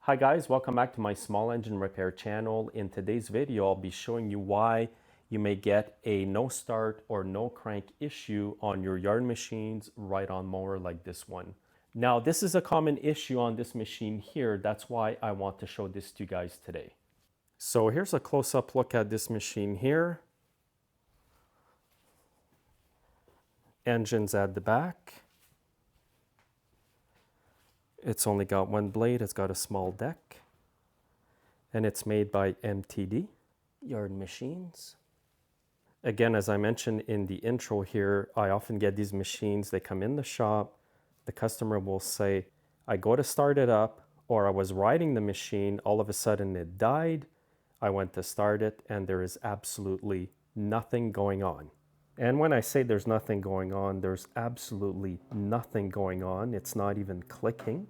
Hi guys, welcome back to my small engine repair channel. In today's video, I'll be showing you why you may get a no start or no crank issue on your yard machines ride-on mower like this one. Now, this is a common issue on this machine here. That's why I want to show this to you guys today. So here's a close-up look at this machine here. Engine's at the back. It's only got one blade, it's got a small deck, and it's made by MTD, Yard Machines. Again, as I mentioned in the intro here, I often get these machines, they come in the shop, the customer will say, I go to start it up, or I was riding the machine, all of a sudden it died, I went to start it, and there is absolutely nothing going on. And when I say there's nothing going on, there's absolutely nothing going on. It's not even clicking,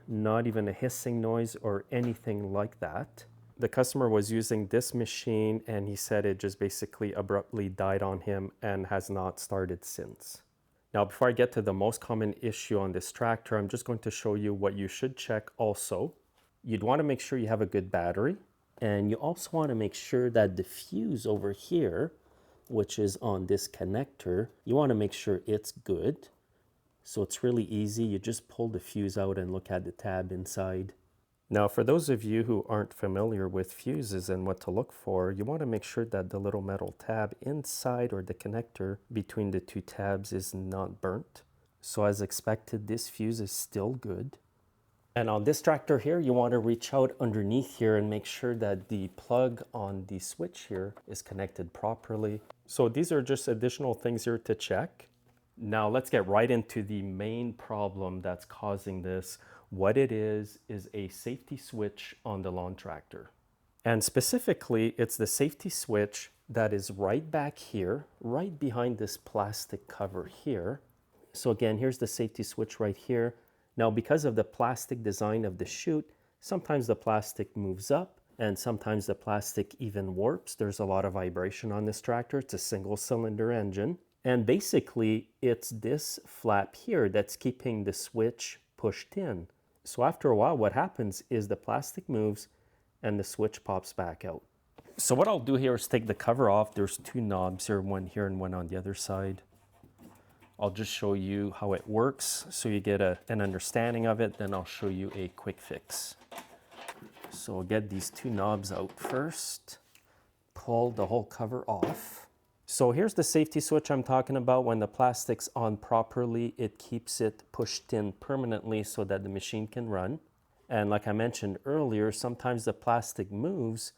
not even a hissing noise or anything like that. The customer was using this machine and he said it just basically abruptly died on him and has not started since. Now, before I get to the most common issue on this tractor, I'm just going to show you what you should check also. You'd want to make sure you have a good battery. And you also want to make sure that the fuse over here, which is on this connector, you want to make sure it's good. So it's really easy. You just pull the fuse out and look at the tab inside. Now, for those of you who aren't familiar with fuses and what to look for, you want to make sure that the little metal tab inside or the connector between the two tabs is not burnt. So as expected, this fuse is still good. And on this tractor here, you want to reach out underneath here and make sure that the plug on the switch here is connected properly. So these are just additional things here to check. Now let's get right into the main problem that's causing this. What it is a safety switch on the lawn tractor. And specifically, it's the safety switch that is right back here, right behind this plastic cover here. So again, here's the safety switch right here. Now, because of the plastic design of the chute, sometimes the plastic moves up and sometimes the plastic even warps. There's a lot of vibration on this tractor. It's a single cylinder engine. And basically, it's this flap here that's keeping the switch pushed in. So after a while, what happens is the plastic moves and the switch pops back out. So what I'll do here is take the cover off. There's two knobs here, one here and one on the other side. I'll just show you how it works so you get an understanding of it, then I'll show you a quick fix. So I'll get these two knobs out first, pull the whole cover off. So here's the safety switch I'm talking about. When the plastic's on properly, it keeps it pushed in permanently so that the machine can run. And like I mentioned earlier, sometimes the plastic moves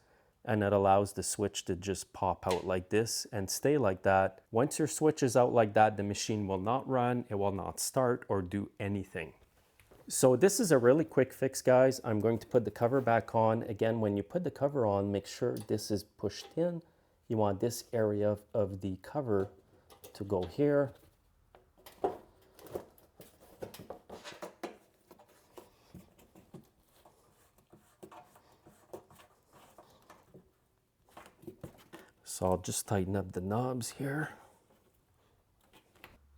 and it allows the switch to just pop out like this and stay like that. Once your switch is out like that, the machine will not run, it will not start or do anything. So this is a really quick fix, guys. I'm going to put the cover back on. Again, when you put the cover on, make sure this is pushed in. You want this area of the cover to go here. So I'll just tighten up the knobs here.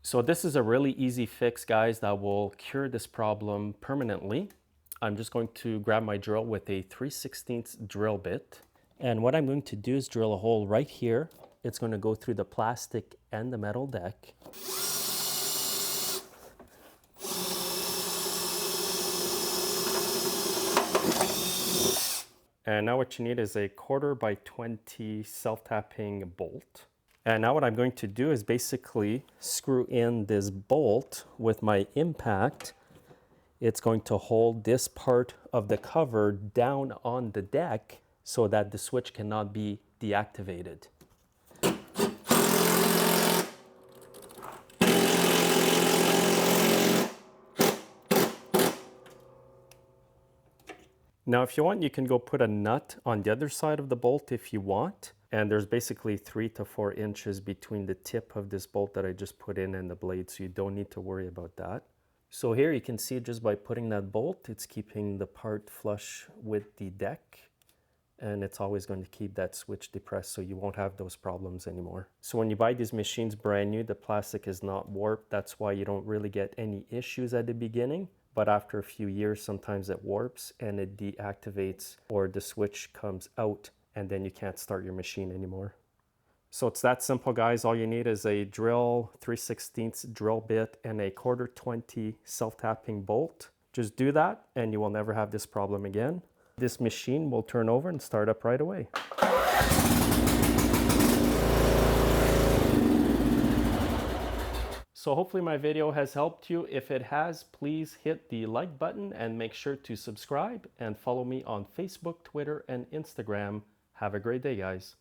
So this is a really easy fix, guys, that will cure this problem permanently. I'm just going to grab my drill with a 3/16 drill bit. And what I'm going to do is drill a hole right here. It's going to go through the plastic and the metal deck. And now what you need is a 1/4x20 self-tapping bolt. And now what I'm going to do is basically screw in this bolt with my impact. It's going to hold this part of the cover down on the deck so that the switch cannot be deactivated. Now, if you want, you can go put a nut on the other side of the bolt if you want. And there's basically 3 to 4 inches between the tip of this bolt that I just put in and the blade, so you don't need to worry about that. So here you can see just by putting that bolt, it's keeping the part flush with the deck. And it's always going to keep that switch depressed so you won't have those problems anymore. So when you buy these machines brand new, the plastic is not warped. That's why you don't really get any issues at the beginning. but after a few years, sometimes it warps and it deactivates, or the switch comes out and then you can't start your machine anymore. So it's that simple, guys. All you need is a drill, 3/16 drill bit, and a 1/4 20 self-tapping bolt. Just do that and you will never have this problem again. This machine will turn over and start up right away. So hopefully my video has helped you. If it has, please hit the like button and make sure to subscribe and follow me on Facebook, Twitter, and Instagram. Have a great day, guys.